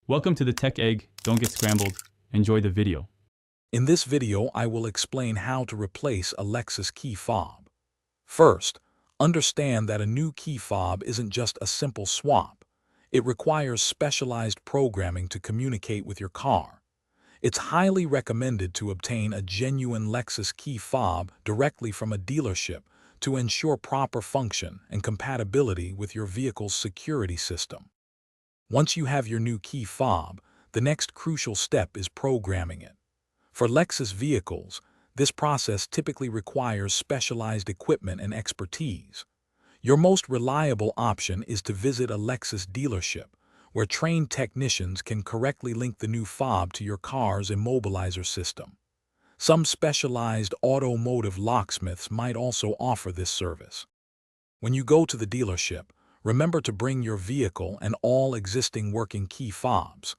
Welcome to the Tech Egg. Don't get scrambled. Enjoy the video. In this video, I will explain how to replace a Lexus key fob. First, understand that a new key fob isn't just a simple swap. It requires specialized programming to communicate with your car. It's highly recommended to obtain a genuine Lexus key fob directly from a dealership to ensure proper function and compatibility with your vehicle's security system. Once you have your new key fob, the next crucial step is programming it. For Lexus vehicles, this process typically requires specialized equipment and expertise. Your most reliable option is to visit a Lexus dealership, where trained technicians can correctly link the new fob to your car's immobilizer system. Some specialized automotive locksmiths might also offer this service. When you go to the dealership, remember to bring your vehicle and all existing working key fobs.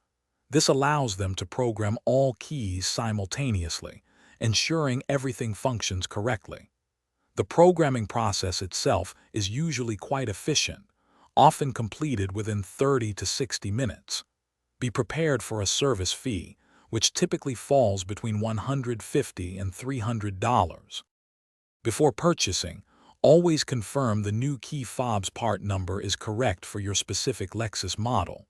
This allows them to program all keys simultaneously, ensuring everything functions correctly. The programming process itself is usually quite efficient, often completed within 30 to 60 minutes. Be prepared for a service fee, which typically falls between $150 and $300. Before purchasing, always confirm the new key fob's part number is correct for your specific Lexus model.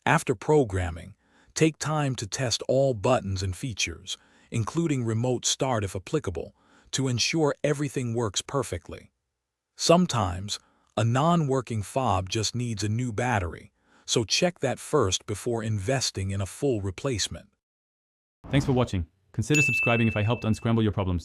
After programming, take time to test all buttons and features, including remote start if applicable, to ensure everything works perfectly. Sometimes, a non-working fob just needs a new battery, so check that first before investing in a full replacement. Thanks for watching. Consider subscribing if I helped unscramble your problems.